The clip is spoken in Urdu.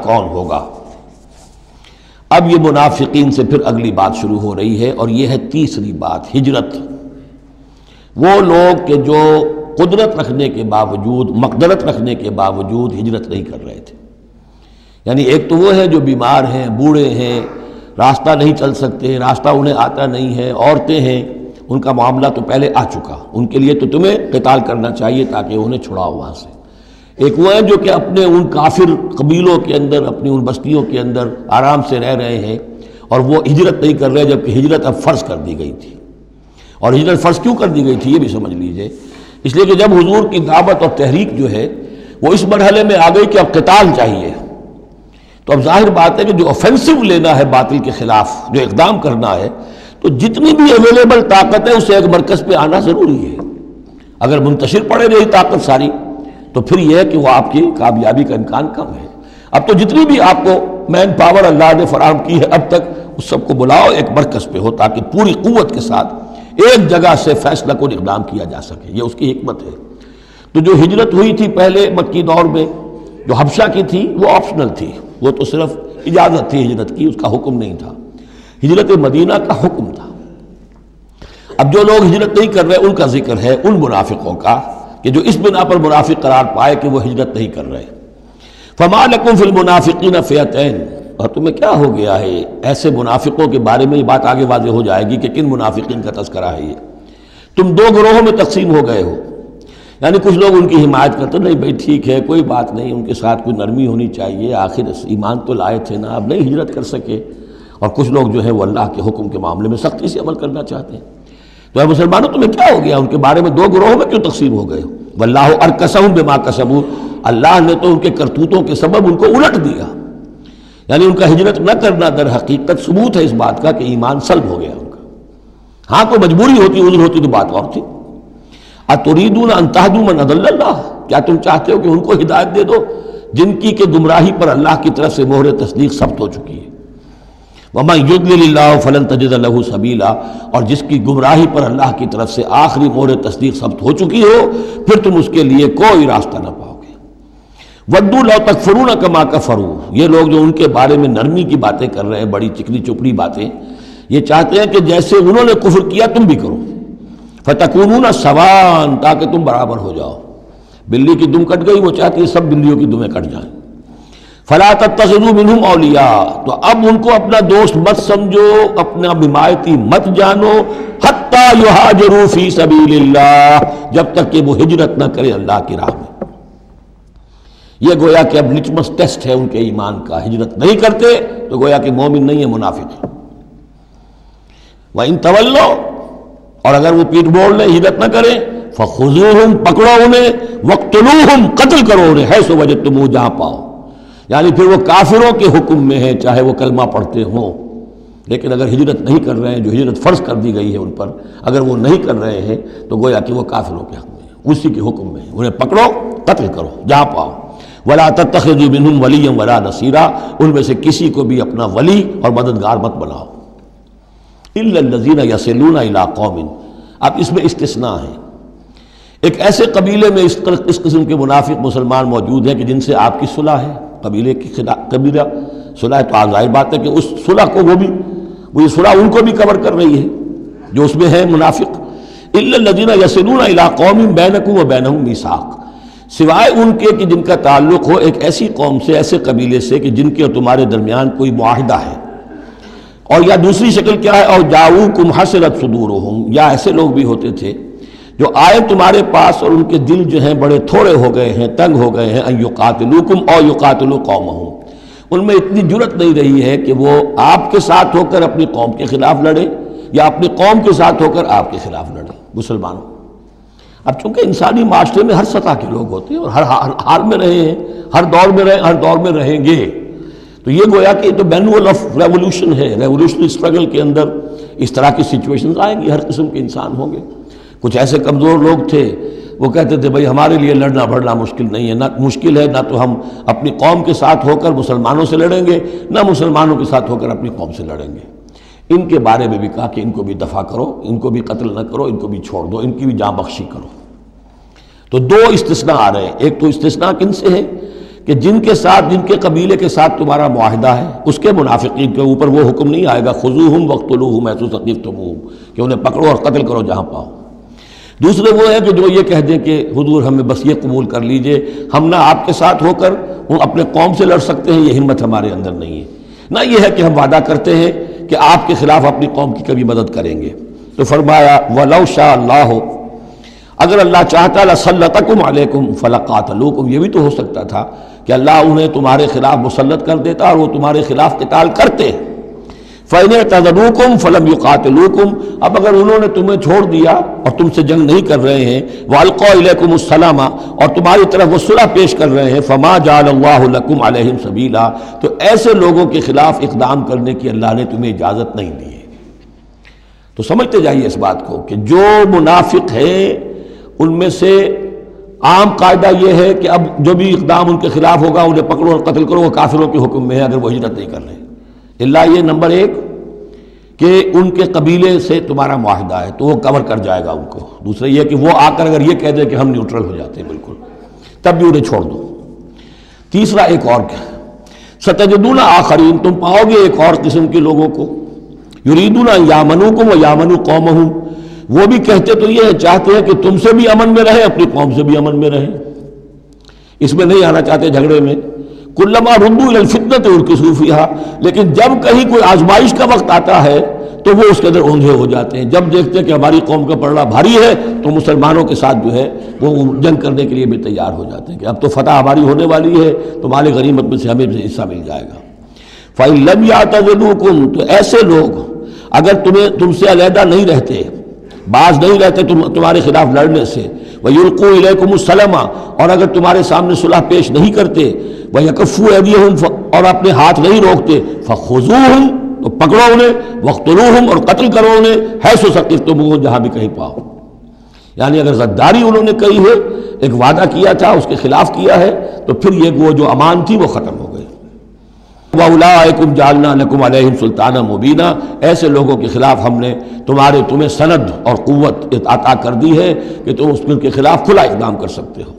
کون ہوگا؟ اب یہ منافقین سے پھر اگلی بات شروع ہو رہی ہے، اور یہ ہے تیسری بات، ہجرت۔ وہ لوگ کہ جو قدرت رکھنے کے باوجود، مقدرت رکھنے کے باوجود ہجرت نہیں کر رہے تھے۔ یعنی ایک تو وہ ہے جو بیمار ہیں، بوڑھے ہیں، راستہ نہیں چل سکتے، راستہ انہیں آتا نہیں ہے، عورتیں ہیں، ان کا معاملہ تو پہلے آ چکا، ان کے لیے تو تمہیں قتال کرنا چاہیے تاکہ انہیں چھڑاؤ وہاں سے۔ ایک وہ ہے جو کہ اپنے ان کافر قبیلوں کے اندر، اپنی ان بستیوں کے اندر آرام سے رہ رہے ہیں، اور وہ ہجرت نہیں کر رہے، جبکہ ہجرت اب فرض کر دی گئی تھی۔ اور ہجرت فرض کیوں کر دی گئی تھی یہ بھی سمجھ لیجئے، اس لیے کہ جب حضور کی دعوت اور تحریک جو ہے وہ اس مرحلے میں آ گئی کہ اب قتال چاہیے، تو اب ظاہر بات ہے کہ جو آفینسو لینا ہے باطل کے خلاف، جو اقدام کرنا ہے، تو جتنی بھی اویلیبل طاقت ہے اسے ایک مرکز پہ آنا ضروری ہے۔ اگر منتشر پڑے رہی طاقت ساری تو پھر یہ ہے کہ وہ آپ کی کامیابی کا امکان کم ہے۔ اب تو جتنی بھی آپ کو مین پاور اللہ نے فراہم کی ہے اب تک، اس سب کو بلاؤ ایک مرکز پہ ہو تاکہ پوری قوت کے ساتھ ایک جگہ سے فیصلہ کو اقدام کیا جا سکے، یہ اس کی حکمت ہے۔ تو جو ہجرت ہوئی تھی پہلے مکی دور میں، جو حبشہ کی تھی، وہ آپشنل تھی، وہ تو صرف اجازت تھی ہجرت کی، اس کا حکم نہیں تھا۔ ہجرت مدینہ کا حکم تھا۔ اب جو لوگ ہجرت نہیں کر رہے ان کا ذکر ہے، ان منافقوں کا کہ جو اس بنا پر منافق قرار پائے کہ وہ ہجرت نہیں کر رہے۔ فما لکم فی المنافقین فئتین، اور تمہیں کیا ہو گیا ہے ایسے منافقوں کے بارے میں، یہ بات آگے واضح ہو جائے گی کہ کن منافقین کا تذکرہ ہے یہ۔ تم دو گروہوں میں تقسیم ہو گئے ہو، یعنی کچھ لوگ ان کی حمایت کرتے، نہیں بھائی ٹھیک ہے کوئی بات نہیں، ان کے ساتھ کوئی نرمی ہونی چاہیے، آخر ایمان تو لائے تھے نا، اب نہیں ہجرت کر سکے۔ اور کچھ لوگ جو ہے وہ اللہ کے حکم کے معاملے میں سختی سے عمل کرنا چاہتے ہیں۔ تو اے مسلمانوں تمہیں کیا ہو گیا، ان کے بارے میں دو گروہوں میں کیوں تقسیم ہو گئے ہو؟ واللہ ارکسہم بما کسبوا، اللہ نے تو ان کے کرتوتوں کے سبب ان کو الٹ دیا، یعنی ان کا ہجرت نہ کرنا در حقیقت ثبوت ہے اس بات کا کہ ایمان سلب ہو گیا ان کا۔ ہاں کوئی مجبوری ہوتی، عذر ہوتی تو بات اور تھی۔ اتریدون ان تہدوا من اضل اللہ، کیا تم چاہتے ہو کہ ان کو ہدایت دے دو جن کی کہ گمراہی پر اللہ کی طرف سے مہر تصدیق ثبت ہو چکی ہے؟ وَمَن يُضْلِلِ اللَّهُ فَلَن تَجِدَ لَهُ سَبِيلًا، اور جس کی گمراہی پر اللہ کی طرف سے آخری مہر تصدیق ثبت ہو چکی ہو، پھر تم اس کے لیے کوئی راستہ نہ پاؤ گے۔ وَدُّوا لَوْ تَكْفُرُونَ كَمَا كَفَرُوا، یہ لوگ جو ان کے بارے میں نرمی کی باتیں کر رہے ہیں، بڑی چکنی چپڑی باتیں، یہ چاہتے ہیں کہ جیسے انہوں نے کفر کیا تم بھی کرو، فَتَكُونُونَ سَوَاءً، تاکہ تم برابر ہو جاؤ۔ بلی کی دم کٹ گئی، وہ چاہتی ہے سب بلیوں کی دمیں کٹ جائیں۔ فَلَا تَتَّخِذُوا مِنْهُمْ أَوْلِيَاءَ، تو اب ان کو اپنا دوست مت سمجھو، اپنا حمایتی مت جانو، حَتَّى يُهَاجِرُوا فِي سَبِيلِ اللَّهِ، جب تک کہ وہ ہجرت نہ کرے اللہ کی راہ میں۔ یہ گویا کہ اب لٹمس ٹیسٹ ہے ان کے ایمان کا، ہجرت نہیں کرتے تو گویا کہ مومن نہیں ہے، منافق ہے۔ وَإِن تَوَلَّوْا، اور اگر وہ پیٹ موڑ لیں، ہجرت نہ کریں، فَخُذُوهُمْ، پکڑو انہیں، وَاقْتُلُوهُمْ، قتل کرو انہیں، حیث وجدتموہ، جہاں پاؤ۔ یعنی پھر وہ کافروں کے حکم میں ہیں، چاہے وہ کلمہ پڑھتے ہوں، لیکن اگر ہجرت نہیں کر رہے ہیں، جو ہجرت فرض کر دی گئی ہے ان پر، اگر وہ نہیں کر رہے ہیں تو گویا کہ وہ کافروں کے حق میں ہیں، اسی کے حکم میں ہیں، انہیں پکڑو، قتل کرو جہاں پاؤ۔ وَلَا تَتَّخِذُوا مِنْهُمْ وَلِيًّا وَلَا نَصِيرًا، ان میں سے کسی کو بھی اپنا ولی اور مددگار مت بناؤ۔ إِلَّا الَّذِينَ يَصِلُونَ إِلَىٰ قَوْمٍ، اب اس میں استثناء ہے، ایک ایسے قبیلے میں اس قسم کے منافق مسلمان موجود ہیں کہ جن سے آپ کی صلح ہے، قبیلے کی قبیلہ صلح، تو ظاہر بات ہے کہ اس صلح کو وہ یہ صلح ان کو بھی کور کر رہی ہے جو اس میں ہے منافق۔ إِلَّا الَّذِينَ يَصِلُونَ إِلَىٰ قَوْمٍ بَيْنَكُمْ وَبَيْنَهُم مِيثَاقٌ، سوائے ان کے کہ جن کا تعلق ہو ایک ایسی قوم سے، ایسے قبیلے سے کہ جن کے اور تمہارے درمیان کوئی معاہدہ ہے، اور یا دوسری شکل کیا ہے، اور جاؤکم حسرت صدورہم، یا ایسے لوگ بھی ہوتے تھے جو آئے تمہارے پاس اور ان کے دل جو ہیں بڑے تھوڑے ہو گئے ہیں، تنگ ہو گئے ہیں، ان یقاتلوکم او یقاتلوا قومہم، ان میں اتنی جرأت نہیں رہی ہے کہ وہ آپ کے ساتھ ہو کر اپنی قوم کے خلاف لڑے، یا اپنی قوم کے ساتھ ہو کر آپ کے خلاف لڑے۔ مسلمانوں، اب چونکہ انسانی معاشرے میں ہر سطح کے لوگ ہوتے ہیں اور ہر حال میں رہے ہیں، ہر دور میں رہے، ہر دور میں رہیں گے، تو یہ گویا کہ تو مینول آف ریولوشن ہے، ریولوشنری اسٹرگل کے اندر اس طرح کی سچویشنز آئیں گی، ہر قسم کے انسان ہوں گے۔ کچھ ایسے کمزور لوگ تھے، وہ کہتے تھے بھائی ہمارے لیے لڑنا بھڑنا مشکل نہیں ہے، نہ مشکل ہے، نہ تو ہم اپنی قوم کے ساتھ ہو کر مسلمانوں سے لڑیں گے، نہ مسلمانوں کے ساتھ ہو کر اپنی قوم سے لڑیں گے۔ ان کے بارے میں بھی کہا کہ ان کو بھی دفع کرو، ان کو بھی قتل نہ کرو، ان کو بھی چھوڑ دو، ان کی بھی جاں بخشی کرو۔ تو دو استثناء آ رہے ہیں، ایک تو استثناء کن سے ہے کہ جن کے ساتھ، جن کے قبیلے کے ساتھ تمہارا معاہدہ ہے، اس کے منافقین کے اوپر وہ حکم نہیں آئے گا خذوہم وقتلوہم حیث ثقفتموہم کہ انہیں پکڑو اور قتل کرو جہاں پاؤ۔ دوسرے وہ ہے کہ جو یہ کہہ دیں کہ حضور ہمیں بس یہ قبول کر لیجئے، ہم نہ آپ کے ساتھ ہو کر اپنے قوم سے لڑ سکتے ہیں، یہ ہمت ہمارے اندر نہیں ہے، نہ یہ ہے کہ ہم وعدہ کرتے ہیں کہ آپ کے خلاف اپنی قوم کی کبھی مدد کریں گے۔ تو فرمایا وَلَوْ شَاءَ اللَّهُ، اگر اللہ چاہتا لَسَلَّطَكُمْ عَلَيْكُمْ فَلَقَاتَلُوكُمْ، یہ بھی تو ہو سکتا تھا کہ اللہ انہیں تمہارے خلاف مسلط کر دیتا اور وہ تمہارے خلاف قتال کرتے۔ فَإِنِ اعْتَزَلُوكُمْ فَلَمْ يُقَاتِلُوكُمْ، اب اگر انہوں نے تمہیں چھوڑ دیا اور تم سے جنگ نہیں کر رہے ہیں، وَأَلْقَوْا إِلَيْكُمُ السَّلَامَ، اور تمہاری طرف وہ صلح پیش کر رہے ہیں، فَمَا جَعَلَ اللَّهُ لَكُمْ عَلَيْهِمْ سَبِيلًا، تو ایسے لوگوں کے خلاف اقدام کرنے کی اللہ نے تمہیں اجازت نہیں دی ہے۔ تو سمجھتے جائیے اس بات کو کہ جو منافق ہیں ان میں سے عام قاعدہ یہ ہے کہ اب جو بھی اقدام ان کے خلاف ہوگا انہیں پکڑو اور قتل کرو، وہ کافروں کے حکم میں ہے اگر وہ ہجرت نہیں کر رہے۔ اللہ یہ نمبر ایک کہ ان کے قبیلے سے تمہارا معاہدہ ہے تو وہ کور کر جائے گا ان کو۔ دوسرا یہ کہ وہ آ کر اگر یہ کہہ دے کہ ہم نیوٹرل ہو جاتے ہیں بالکل، تب بھی انہیں چھوڑ دو۔ تیسرا ایک اور کیا، ستجدون آخرین، تم پاؤ گے ایک اور قسم کے لوگوں کو، یریدون ان یامنوکم و یامنوا قومہم، وہ بھی کہتے تو یہ چاہتے ہیں کہ تم سے بھی امن میں رہیں، اپنی قوم سے بھی امن میں رہیں، اس میں نہیں آنا چاہتے جھگڑے میں۔ کلما ردوا الی الفتنۃ ارکسوا فیہا، لیکن جب کہیں کوئی آزمائش کا وقت آتا ہے تو وہ اس کے اندر اونجھے ہو جاتے ہیں۔ جب دیکھتے ہیں کہ ہماری قوم کا پلڑا بھاری ہے تو مسلمانوں کے ساتھ جو ہے وہ جنگ کرنے کے لیے بھی تیار ہو جاتے ہیں کہ اب تو فتح ہماری ہونے والی ہے تو مال غنیمت میں سے ہمیں حصہ مل جائے گا۔ فَإِن لَمْ يَعْتَزِلُوكُمْ، تو ایسے لوگ اگر تم سے علیحدہ نہیں رہتے، باز نہیں رہتے تمہارے خلاف لڑنے سے، وَيُلْقُوا إِلَيْكُمُ السَّلَامَ، اور اگر تمہارے سامنے صلح پیش نہیں کرتے، وَيَكُفُّوا أَيْدِيَهُمْ، اور اپنے ہاتھ نہیں روکتے، فَخُذُوهُمْ، تو پکڑو انہیں، وَاقْتُلُوهُمْ، اور قتل کرو انہیں، حیث ثقفتموہم، جہاں بھی کہیں پاؤ۔ یعنی اگر غداری انہوں نے کہی ہے، ایک وعدہ کیا تھا اس کے خلاف کیا ہے، تو پھر یہ وہ جو امان تھی وہ ختم ہو گئی۔ وَأُولَٰئِكُمْ جَعَلْنَا لَكُمْ عَلَيْهِمْ سُلْطَانًا مُبِينًا، ایسے لوگوں کے خلاف ہم نے تمہیں سند اور قوت عطا کر دی ہے کہ تم اس کے خلاف کھلا اقدام کر سکتے ہو۔